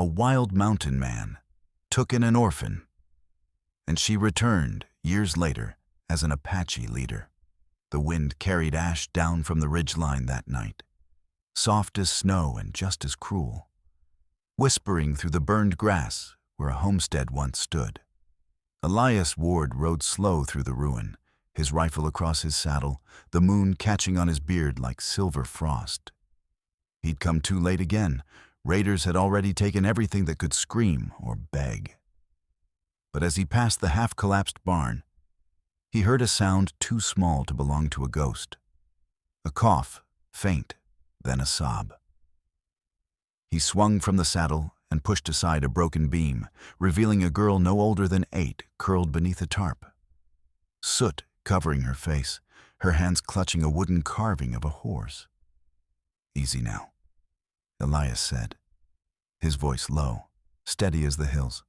a wild mountain man, took in an orphan, and she returned years later as an Apache leader. The wind carried ash down from the ridgeline that night, soft as snow and just as cruel, whispering through the burned grass where a homestead once stood. Elias Ward rode slow through the ruin, his rifle across his saddle, the moon catching on his beard like silver frost. He'd come too late again. Raiders had already taken everything that could scream or beg. But as he passed the half-collapsed barn, he heard a sound too small to belong to a ghost. A cough, faint, then a sob. He swung from the saddle and pushed aside a broken beam, revealing a girl no older than 8 curled beneath a tarp. Soot covering her face, her hands clutching a wooden carving of a horse. "Easy now," Elias said, his voice low, steady as the hills.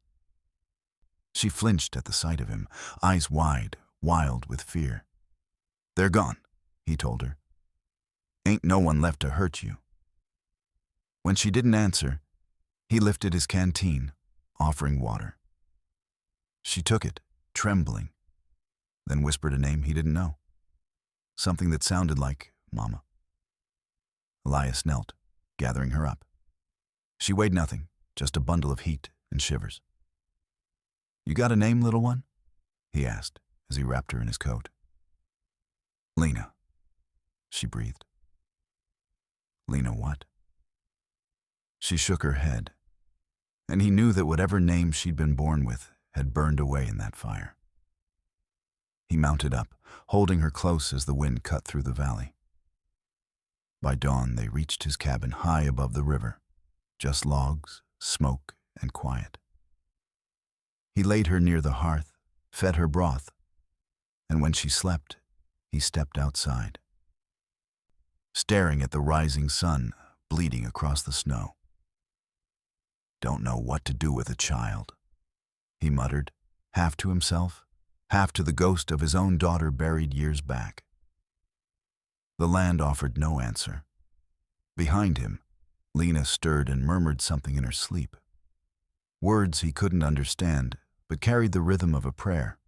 She flinched at the sight of him, eyes wide, wild with fear. "They're gone," he told her. "Ain't no one left to hurt you." When she didn't answer, he lifted his canteen, offering water. She took it, trembling, then whispered a name he didn't know, something that sounded like Mama. Elias knelt, gathering her up. She weighed nothing, just a bundle of heat and shivers. "You got a name, little one?" he asked as he wrapped her in his coat. "Lena," she breathed. "Lena what?" She shook her head, and he knew that whatever name she'd been born with had burned away in that fire. He mounted up, holding her close as the wind cut through the valley. By dawn, they reached his cabin high above the river, just logs, smoke, and quiet. He laid her near the hearth, fed her broth, and when she slept, he stepped outside, staring at the rising sun bleeding across the snow. "Don't know what to do with a child," he muttered, half to himself, half to the ghost of his own daughter buried years back. The land offered no answer. Behind him, Lena stirred and murmured something in her sleep. Words he couldn't understand, but carried the rhythm of a prayer.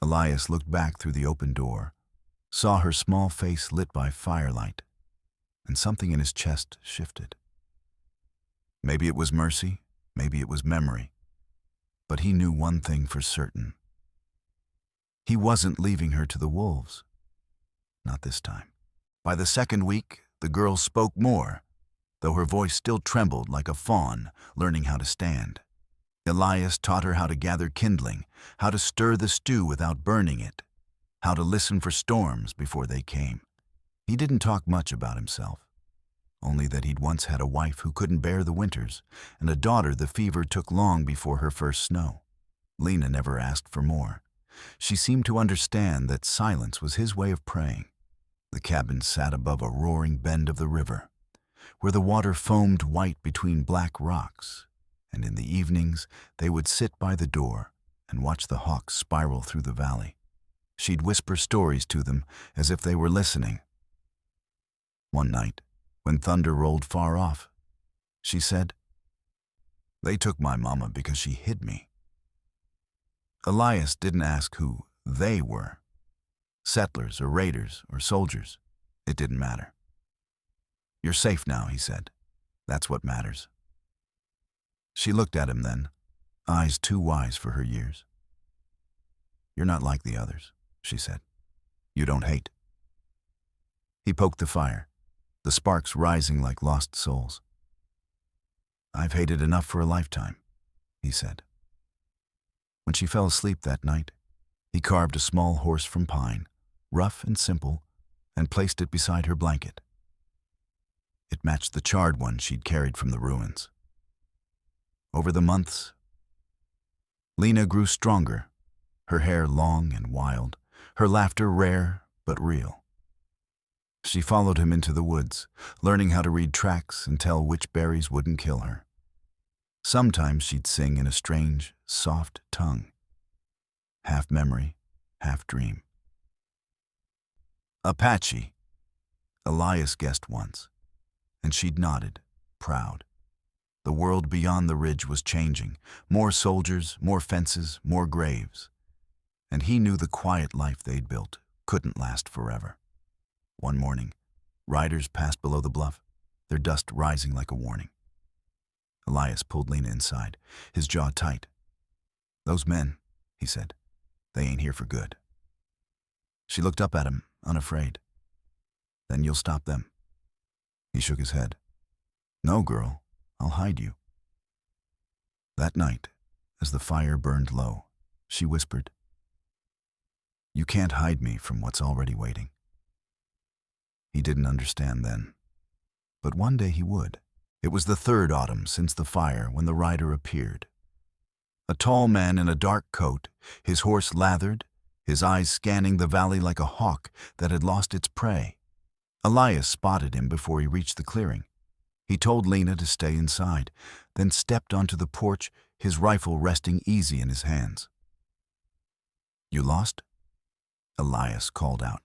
Elias looked back through the open door, saw her small face lit by firelight, and something in his chest shifted. Maybe it was mercy, maybe it was memory, but he knew one thing for certain. He wasn't leaving her to the wolves. Not this time. By the second week, the girl spoke more, though her voice still trembled like a fawn learning how to stand. Elias taught her how to gather kindling, how to stir the stew without burning it, how to listen for storms before they came. He didn't talk much about himself, only that he'd once had a wife who couldn't bear the winters, and a daughter the fever took long before her first snow. Lena never asked for more. She seemed to understand that silence was his way of praying. The cabin sat above a roaring bend of the river, where the water foamed white between black rocks, and in the evenings they would sit by the door and watch the hawks spiral through the valley. She'd whisper stories to them as if they were listening. One night, when thunder rolled far off, she said, "They took my mama because she hid me." Elias didn't ask who they were. Settlers or raiders or soldiers. It didn't matter. "You're safe now," he said. "That's what matters." She looked at him then, eyes too wise for her years. "You're not like the others," she said. "You don't hate." He poked the fire, the sparks rising like lost souls. "I've hated enough for a lifetime," he said. When she fell asleep that night, he carved a small horse from pine, rough and simple, and placed it beside her blanket. It matched the charred one she'd carried from the ruins. Over the months, Lena grew stronger, her hair long and wild, her laughter rare but real. She followed him into the woods, learning how to read tracks and tell which berries wouldn't kill her. Sometimes she'd sing in a strange, soft tongue, half memory, half dream. "Apache," Elias guessed once, and she'd nodded, proud. The world beyond the ridge was changing. More soldiers, more fences, more graves. And he knew the quiet life they'd built couldn't last forever. One morning, riders passed below the bluff, their dust rising like a warning. Elias pulled Lena inside, his jaw tight. "Those men," he said, "they ain't here for good." She looked up at him, unafraid. "Then you'll stop them?" He shook his head. "No, girl, I'll hide you." That night, as the fire burned low, she whispered, "You can't hide me from what's already waiting." He didn't understand then, but one day he would. It was the third autumn since the fire when the rider appeared. A tall man in a dark coat, his horse lathered, his eyes scanning the valley like a hawk that had lost its prey. Elias spotted him before he reached the clearing. He told Lena to stay inside, then stepped onto the porch, his rifle resting easy in his hands. "You lost?" Elias called out.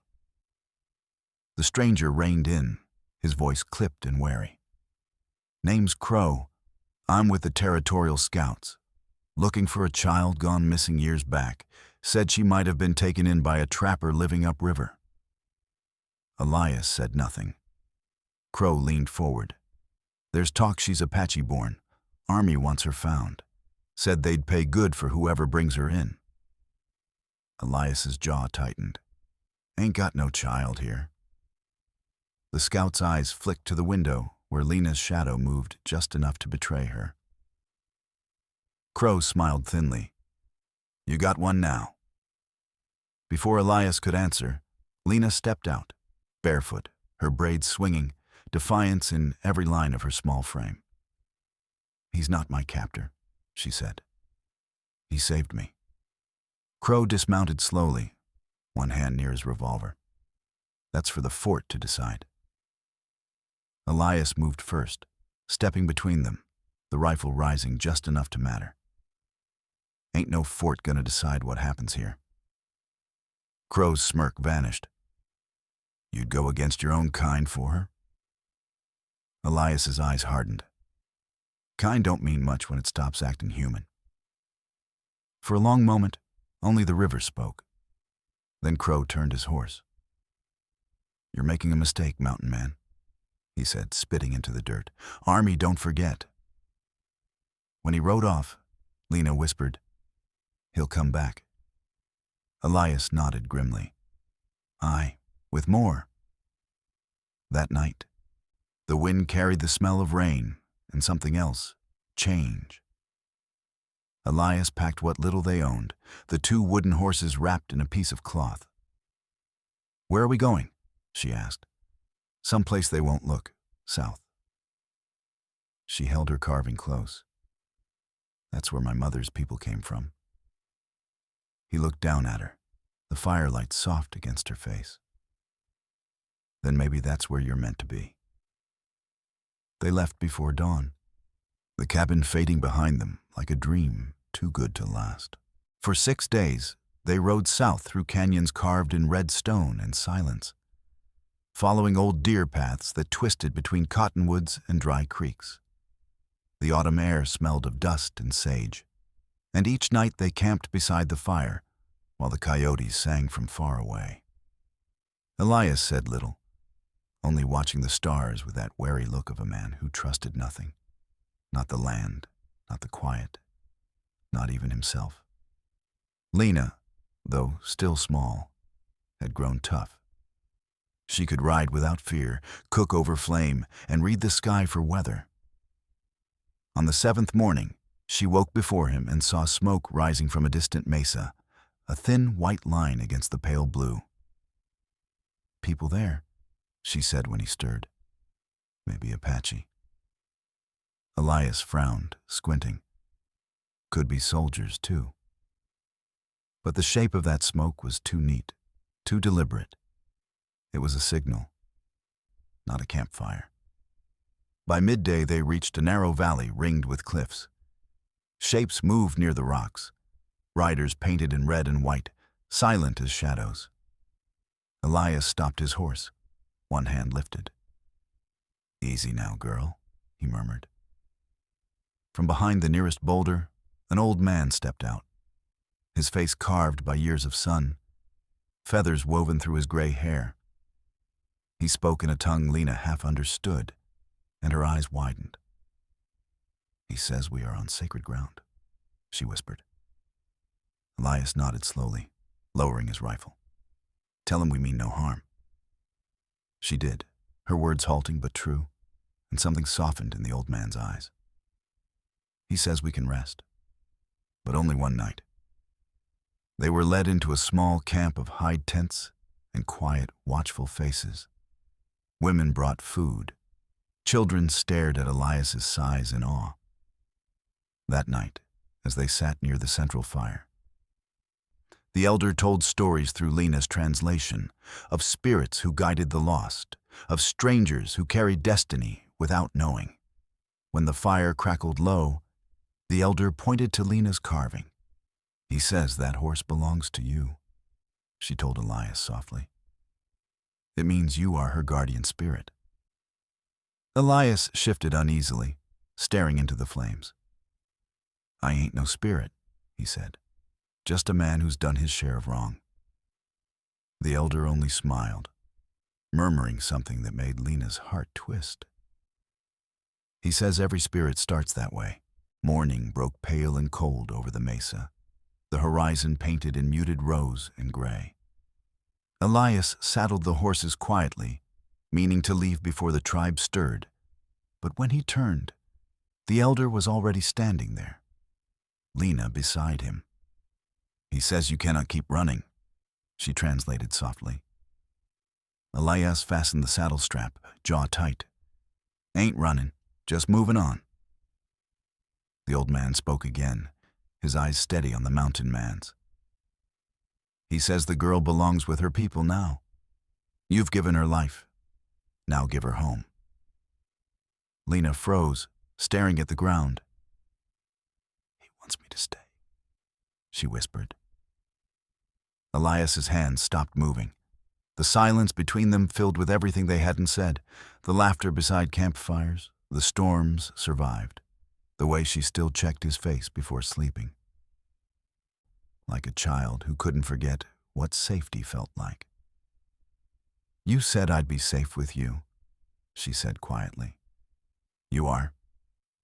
The stranger reined in, his voice clipped and wary. "Name's Crow. I'm with the Territorial Scouts. Looking for a child gone missing years back. Said she might have been taken in by a trapper living upriver." Elias said nothing. Crow leaned forward. "There's talk she's Apache-born. Army wants her found. Said they'd pay good for whoever brings her in." Elias's jaw tightened. "Ain't got no child here." The scout's eyes flicked to the window where Lena's shadow moved just enough to betray her. Crow smiled thinly. "You got one now." Before Elias could answer, Lena stepped out, barefoot, her braids swinging, defiance in every line of her small frame. "He's not my captor," she said. "He saved me." Crow dismounted slowly, one hand near his revolver. "That's for the fort to decide." Elias moved first, stepping between them, the rifle rising just enough to matter. "Ain't no fort gonna decide what happens here." Crow's smirk vanished. "You'd go against your own kind for her?" Elias's eyes hardened. Kind don't mean much when it stops acting human. For a long moment, only the river spoke. Then Crow turned his horse. "You're making a mistake, mountain man," he said, spitting into the dirt. "Army don't forget." When he rode off, Lena whispered, "He'll come back." Elias nodded grimly. "Aye, with more." That night, the wind carried the smell of rain and something else, change. Elias packed what little they owned, the 2 wooden horses wrapped in a piece of cloth. "Where are we going?" she asked. "Someplace they won't look, south." She held her carving close. "That's where my mother's people came from." He looked down at her, the firelight soft against her face. "Then maybe that's where you're meant to be." They left before dawn, the cabin fading behind them like a dream too good to last. For 6 days, they rode south through canyons carved in red stone and silence, following old deer paths that twisted between cottonwoods and dry creeks. The autumn air smelled of dust and sage, and each night they camped beside the fire while the coyotes sang from far away. Elias said little, only watching the stars with that wary look of a man who trusted nothing. Not the land, not the quiet, not even himself. Lena, though still small, had grown tough. She could ride without fear, cook over flame, and read the sky for weather. On the 7th morning, she woke before him and saw smoke rising from a distant mesa, a thin white line against the pale blue. "People there," she said when he stirred. "Maybe Apache." Elias frowned, squinting. Could be soldiers, too. But the shape of that smoke was too neat, too deliberate. It was a signal, not a campfire. By midday, they reached a narrow valley ringed with cliffs. Shapes moved near the rocks, riders painted in red and white, silent as shadows. Elias stopped his horse, one hand lifted. "Easy now, girl," he murmured. From behind the nearest boulder, an old man stepped out, his face carved by years of sun, feathers woven through his gray hair. He spoke in a tongue Lena half understood, and her eyes widened. "He says we are on sacred ground," she whispered. Elias nodded slowly, lowering his rifle. "Tell him we mean no harm." She did, her words halting but true, and something softened in the old man's eyes. "He says we can rest, but only one night." They were led into a small camp of hide tents and quiet, watchful faces. Women brought food. Children stared at Elias's size in awe. That night, as they sat near the central fire, the elder told stories through Lena's translation of spirits who guided the lost, of strangers who carried destiny without knowing. When the fire crackled low, the elder pointed to Lena's carving. "He says that horse belongs to you," she told Elias softly. "It means you are her guardian spirit." Elias shifted uneasily, staring into the flames. "I ain't no spirit," he said. "Just a man who's done his share of wrong." The elder only smiled, murmuring something that made Lena's heart twist. "He says every spirit starts that way." Morning broke pale and cold over the mesa, the horizon painted in muted rose and gray. Elias saddled the horses quietly, meaning to leave before the tribe stirred. But when he turned, the elder was already standing there, Lena beside him. "He says you cannot keep running," she translated softly. Elias fastened the saddle strap, jaw tight. "Ain't running, just moving on." The old man spoke again, his eyes steady on the mountain man's. "He says the girl belongs with her people now. You've given her life. Now give her home." Lena froze, staring at the ground. "He wants me to stay," she whispered. Elias's hands stopped moving. The silence between them filled with everything they hadn't said. The laughter beside campfires, the storms survived. The way she still checked his face before sleeping. Like a child who couldn't forget what safety felt like. "You said I'd be safe with you," she said quietly. "You are,"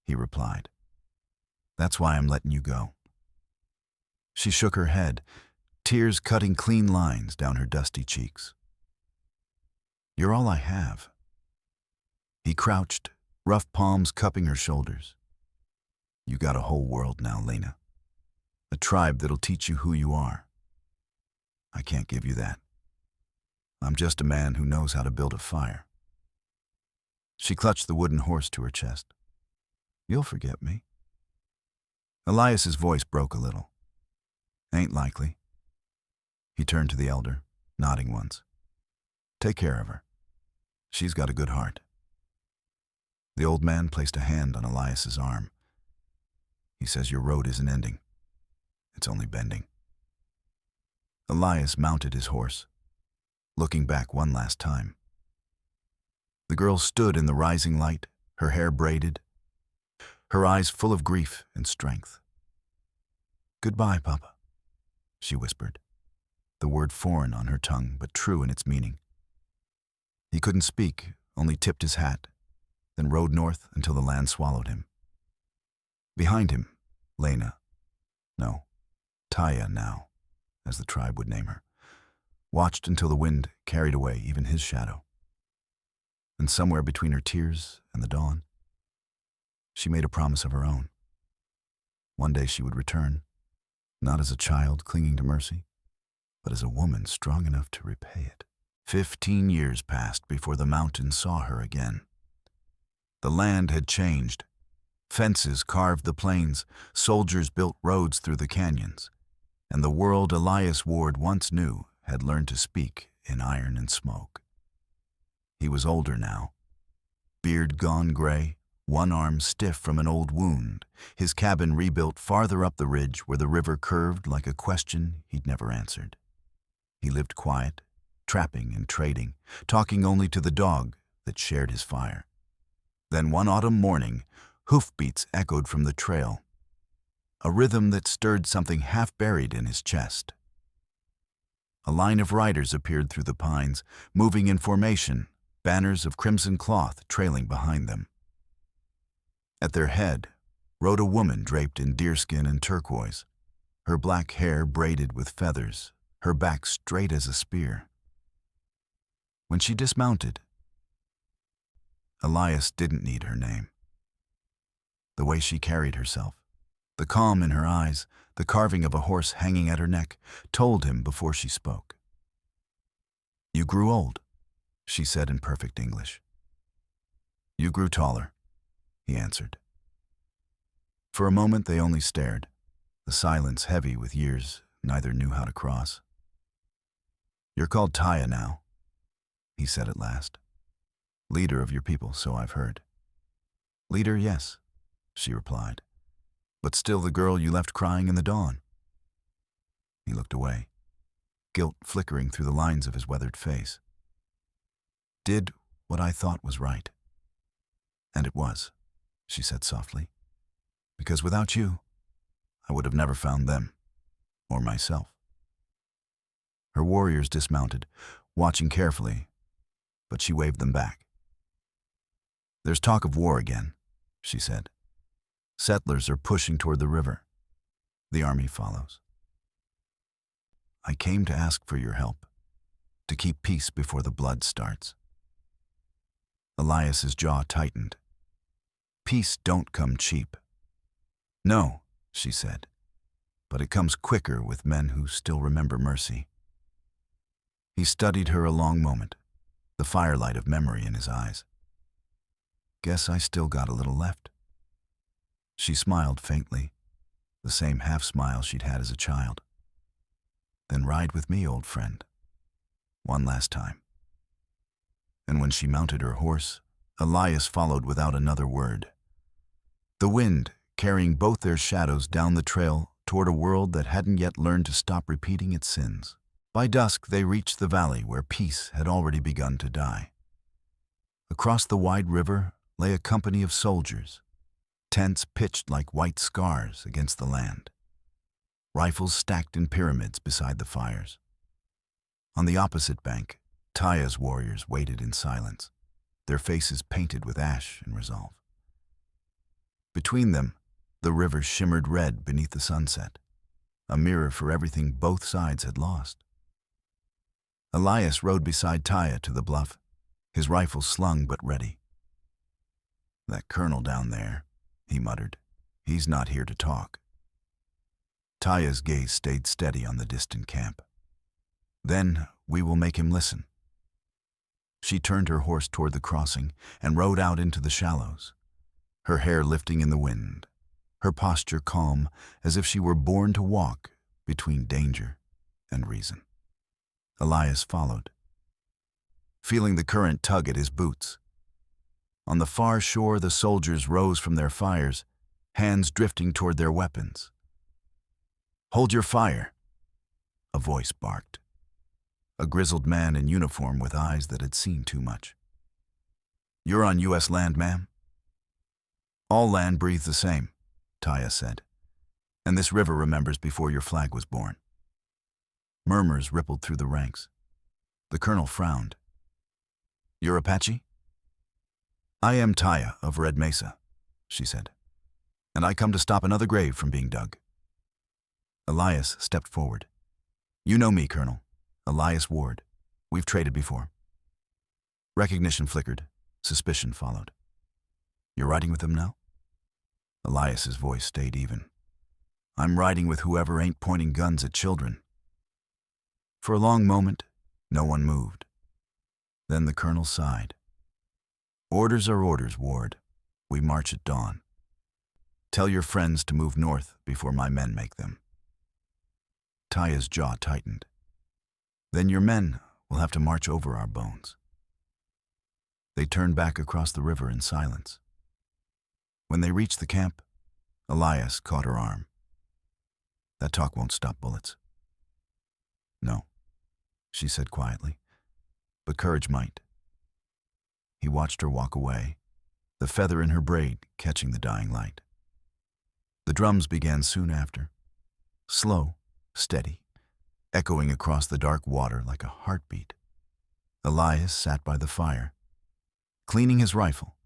he replied. "That's why I'm letting you go." She shook her head, tears cutting clean lines down her dusty cheeks. "You're all I have." He crouched, rough palms cupping her shoulders. "You got a whole world now, Lena. A tribe that'll teach you who you are. I can't give you that. I'm just a man who knows how to build a fire." She clutched the wooden horse to her chest. "You'll forget me." Elias's voice broke a little. "Ain't likely." He turned to the elder, nodding once. "Take care of her. She's got a good heart." The old man placed a hand on Elias's arm. "He says your road isn't ending. It's only bending." Elias mounted his horse, looking back one last time. The girl stood in the rising light, her hair braided, her eyes full of grief and strength. "Goodbye, Papa," she whispered, the word foreign on her tongue but true in its meaning. He couldn't speak, only tipped his hat, then rode north until the land swallowed him. Behind him, Lena, no, Taya now, as the tribe would name her, watched until the wind carried away even his shadow. And somewhere between her tears and the dawn, she made a promise of her own. One day she would return, not as a child clinging to mercy, but as a woman strong enough to repay it. 15 years passed before the mountain saw her again. The land had changed. Fences carved the plains, soldiers built roads through the canyons, and the world Elias Ward once knew had learned to speak in iron and smoke. He was older now, beard gone gray, one arm stiff from an old wound, his cabin rebuilt farther up the ridge where the river curved like a question he'd never answered. He lived quiet, trapping and trading, talking only to the dog that shared his fire. Then one autumn morning, Hoofbeats echoed from the trail, a rhythm that stirred something half buried in his chest. A line of riders appeared through the pines, moving in formation, banners of crimson cloth trailing behind them. At their head rode a woman draped in deerskin and turquoise, her black hair braided with feathers, her back straight as a spear. When she dismounted, Elias didn't need her name. The way she carried herself, the calm in her eyes, the carving of a horse hanging at her neck, told him before she spoke. "You grew old," she said in perfect English. "You grew taller," he answered. For a moment they only stared, the silence heavy with years neither knew how to cross. "You're called Taya now," he said at last. "Leader of your people, so I've heard." "Leader, yes," she replied. "But still the girl you left crying in the dawn." He looked away, guilt flickering through the lines of his weathered face. "Did what I thought was right." "And it was," she said softly. "Because without you, I would have never found them, or myself." Her warriors dismounted, watching carefully, but she waved them back. "There's talk of war again," she said. "Settlers are pushing toward the river. The army follows. I came to ask for your help, to keep peace before the blood starts." Elias's jaw tightened. "Peace don't come cheap." "No," she said, "but it comes quicker with men who still remember mercy." He studied her a long moment, the firelight of memory in his eyes. "Guess I still got a little left." She smiled faintly, the same half-smile she'd had as a child. "Then ride with me, old friend. One last time." And when she mounted her horse, Elias followed without another word. The wind, carrying both their shadows down the trail toward a world that hadn't yet learned to stop repeating its sins. By dusk, they reached the valley where peace had already begun to die. Across the wide river lay a company of soldiers, tents pitched like white scars against the land, rifles stacked in pyramids beside the fires. On the opposite bank, Taya's warriors waited in silence, their faces painted with ash and resolve. Between them, the river shimmered red beneath the sunset, a mirror for everything both sides had lost. Elias rode beside Taya to the bluff, his rifle slung but ready. "That colonel down there," he muttered, "he's not here to talk." Taya's gaze stayed steady on the distant camp. "Then we will make him listen." She turned her horse toward the crossing and rode out into the shallows, her hair lifting in the wind, her posture calm as if she were born to walk between danger and reason. Elias followed, feeling the current tug at his boots. On the far shore, the soldiers rose from their fires, hands drifting toward their weapons. "Hold your fire," a voice barked. A grizzled man in uniform with eyes that had seen too much. "You're on U.S. land, ma'am?" "All land breathes the same," Taya said. "And this river remembers before your flag was born." Murmurs rippled through the ranks. The colonel frowned. "You're Apache?" "I am Taya of Red Mesa," she said. "And I come to stop another grave from being dug." Elias stepped forward. "You know me, Colonel. Elias Ward. We've traded before." Recognition flickered. Suspicion followed. "You're riding with them now?" Elias's voice stayed even. "I'm riding with whoever ain't pointing guns at children." For a long moment, no one moved. Then the colonel sighed. "Orders are orders, Ward. We march at dawn. Tell your friends to move north before my men make them." Taya's jaw tightened. "Then your men will have to march over our bones." They turned back across the river in silence. When they reached the camp, Elias caught her arm. "That talk won't stop bullets." "No," she said quietly, "but courage might." He watched her walk away, the feather in her braid catching the dying light. The drums began soon after, slow, steady, echoing across the dark water like a heartbeat. Elias sat by the fire, cleaning his rifle,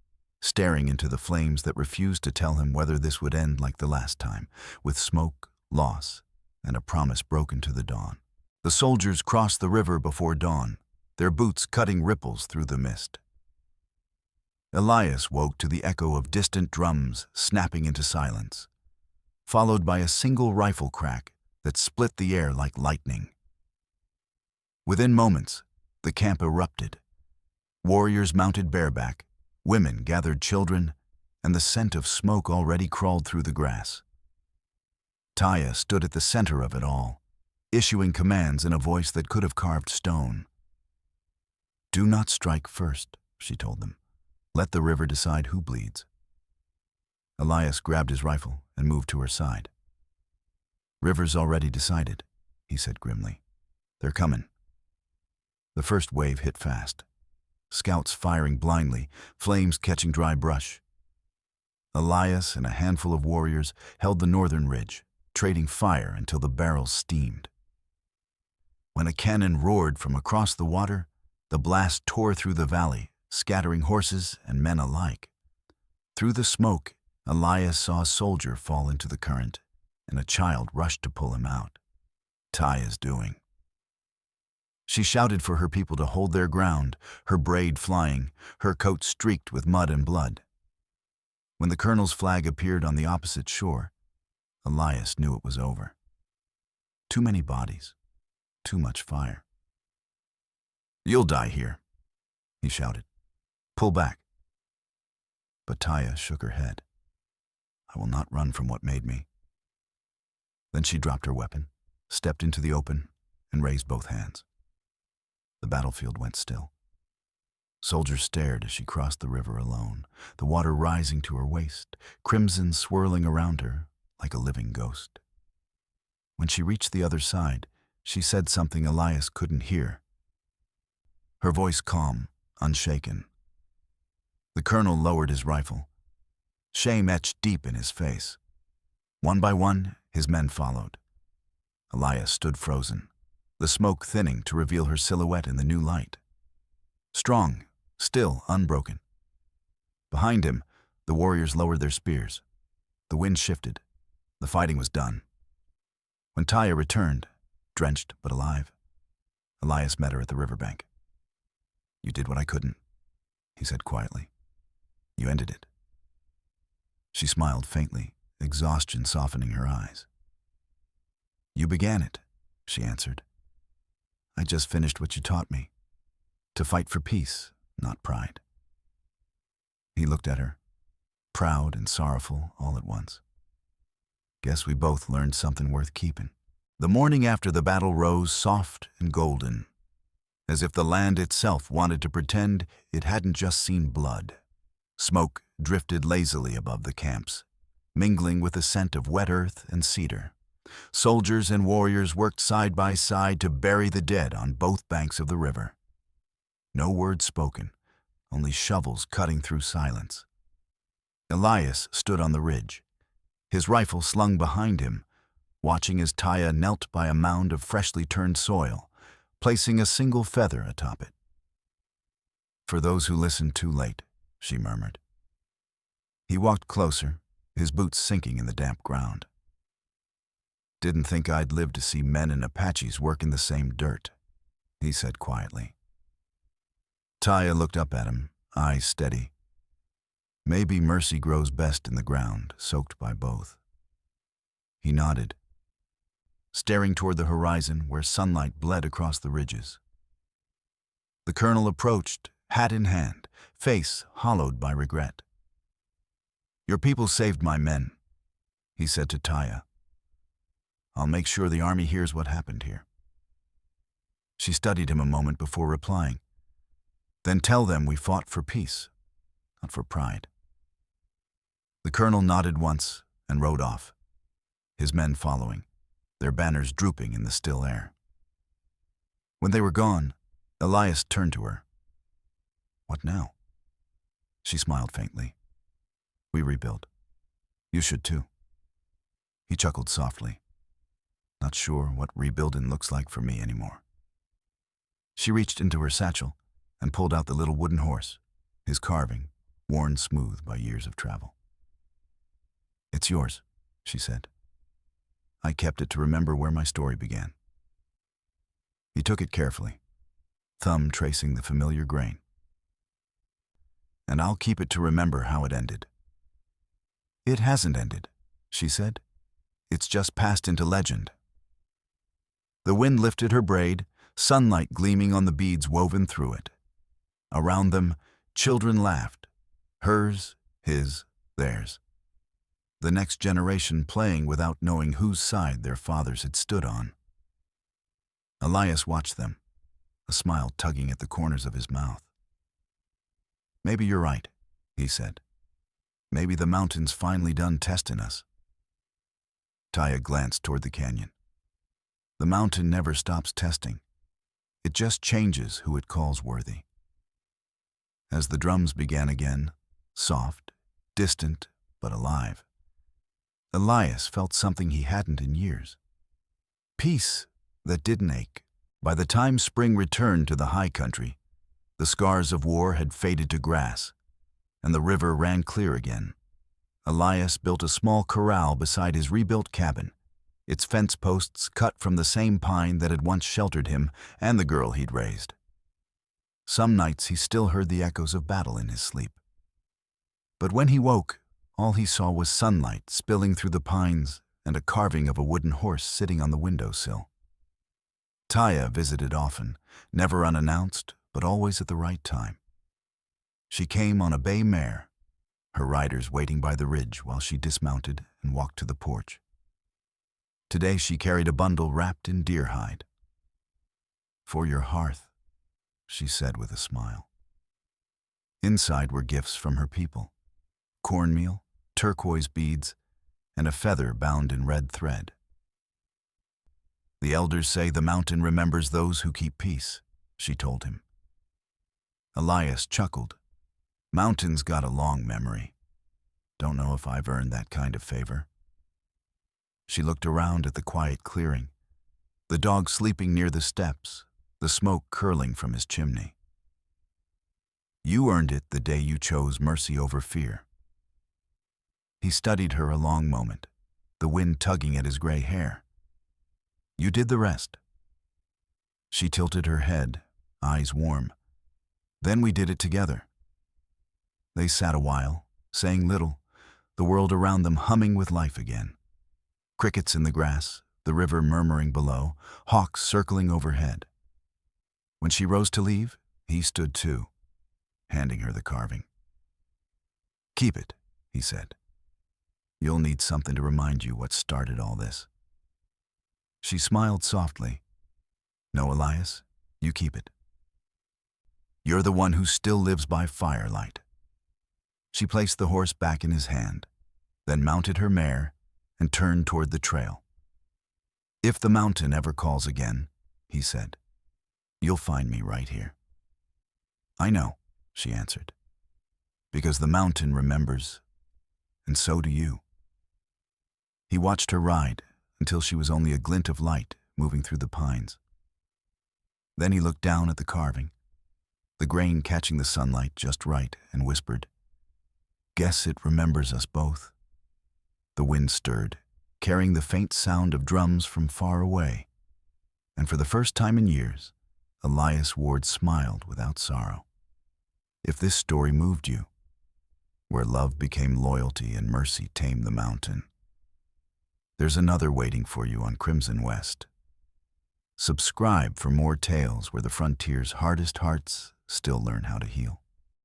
staring into the flames that refused to tell him whether this would end like the last time, with smoke, loss, and a promise broken to the dawn. The soldiers crossed the river before dawn, their boots cutting ripples through the mist. Elias woke to the echo of distant drums snapping into silence, followed by a single rifle crack that split the air like lightning. Within moments, the camp erupted. Warriors mounted bareback, women gathered children, and the scent of smoke already crawled through the grass. Taya stood at the center of it all, issuing commands in a voice that could have carved stone. "Do not strike first," she told them. "Let the river decide who bleeds." Elias grabbed his rifle and moved to her side. "River's already decided," he said grimly. "They're coming." The first wave hit fast. Scouts firing blindly, flames catching dry brush. Elias and a handful of warriors held the northern ridge, trading fire until the barrels steamed. When a cannon roared from across the water, the blast tore through the valley, scattering horses and men alike. Through the smoke, Elias saw a soldier fall into the current, and a child rushed to pull him out. Taya's doing. She shouted for her people to hold their ground, her braid flying, her coat streaked with mud and blood. When the colonel's flag appeared on the opposite shore, Elias knew it was over. Too many bodies, too much fire. "You'll die here," he shouted. "Pull back." But Taya shook her head. "I will not run from what made me." Then she dropped her weapon, stepped into the open, and raised both hands. The battlefield went still. Soldiers stared as she crossed the river alone, the water rising to her waist, crimson swirling around her like a living ghost. When she reached the other side, she said something Elias couldn't hear. Her voice calm, unshaken. The colonel lowered his rifle. Shame etched deep in his face. One by one, his men followed. Elias stood frozen, the smoke thinning to reveal her silhouette in the new light. Strong, still unbroken. Behind him, the warriors lowered their spears. The wind shifted. The fighting was done. When Taya returned, drenched but alive, Elias met her at the riverbank. "You did what I couldn't," he said quietly. "You ended it." She smiled faintly, exhaustion softening her eyes. "You began it," she answered. "I just finished what you taught me. To fight for peace, not pride." He looked at her, proud and sorrowful all at once. "Guess we both learned something worth keeping." The morning after the battle rose soft and golden, as if the land itself wanted to pretend it hadn't just seen blood. Smoke drifted lazily above the camps, mingling with the scent of wet earth and cedar. Soldiers and warriors worked side by side to bury the dead on both banks of the river. No word spoken, only shovels cutting through silence. Elias stood on the ridge, his rifle slung behind him, watching as Taya knelt by a mound of freshly turned soil, placing a single feather atop it. "For those who listened too late," she murmured. He walked closer, his boots sinking in the damp ground. "Didn't think I'd live to see men and Apaches work in the same dirt," he said quietly. Taya looked up at him, eyes steady. "Maybe mercy grows best in the ground, soaked by both." He nodded, staring toward the horizon where sunlight bled across the ridges. The colonel approached, hat in hand, face hollowed by regret. "Your people saved my men," he said to Taya. "I'll make sure the army hears what happened here." She studied him a moment before replying. "Then tell them we fought for peace, not for pride." The colonel nodded once and rode off, his men following, their banners drooping in the still air. When they were gone, Elias turned to her. "What now?" She smiled faintly. We rebuild. You should too. He chuckled softly. Not sure what rebuilding looks like for me anymore. She reached into her satchel and pulled out the little wooden horse, his carving worn smooth by years of travel. It's yours, she said. I kept it to remember where my story began. He took it carefully, thumb tracing the familiar grain. And I'll keep it to remember how it ended. It hasn't ended, she said. It's just passed into legend. The wind lifted her braid, sunlight gleaming on the beads woven through it. Around them, children laughed. Hers, his, theirs. The next generation playing without knowing whose side their fathers had stood on. Elias watched them, a smile tugging at the corners of his mouth. Maybe you're right, he said. Maybe the mountain's finally done testing us. Taya glanced toward the canyon. The mountain never stops testing. It just changes who it calls worthy. As the drums began again, soft, distant, but alive, Elias felt something he hadn't in years. Peace that didn't ache. By the time spring returned to the high country, the scars of war had faded to grass, and the river ran clear again. Elias built a small corral beside his rebuilt cabin, its fence posts cut from the same pine that had once sheltered him and the girl he'd raised. Some nights he still heard the echoes of battle in his sleep. But when he woke, all he saw was sunlight spilling through the pines and a carving of a wooden horse sitting on the windowsill. Taya visited often, never unannounced, but always at the right time. She came on a bay mare, her riders waiting by the ridge while she dismounted and walked to the porch. Today she carried a bundle wrapped in deer hide. For your hearth, she said with a smile. Inside were gifts from her people: cornmeal, turquoise beads, and a feather bound in red thread. The elders say the mountain remembers those who keep peace, she told him. Elias chuckled. Mountain's got a long memory. Don't know if I've earned that kind of favor. She looked around at the quiet clearing, the dog sleeping near the steps, the smoke curling from his chimney. You earned it the day you chose mercy over fear. He studied her a long moment, the wind tugging at his gray hair. You did the rest. She tilted her head, eyes warm. Then we did it together. They sat a while, saying little, the world around them humming with life again. Crickets in the grass, the river murmuring below, hawks circling overhead. When she rose to leave, he stood too, handing her the carving. Keep it, he said. You'll need something to remind you what started all this. She smiled softly. No, Elias, you keep it. You're the one who still lives by firelight. She placed the horse back in his hand, then mounted her mare and turned toward the trail. If the mountain ever calls again, he said, you'll find me right here. I know, she answered, because the mountain remembers, and so do you. He watched her ride until she was only a glint of light moving through the pines. Then he looked down at the carving, the grain catching the sunlight just right, and whispered, Guess it remembers us both. The wind stirred, carrying the faint sound of drums from far away, and for the first time in years, Elias Ward smiled without sorrow. If this story moved you, where love became loyalty and mercy tamed the mountain, there's another waiting for you on Crimson West. Subscribe for more tales where the frontier's hardest hearts still learn how to heal.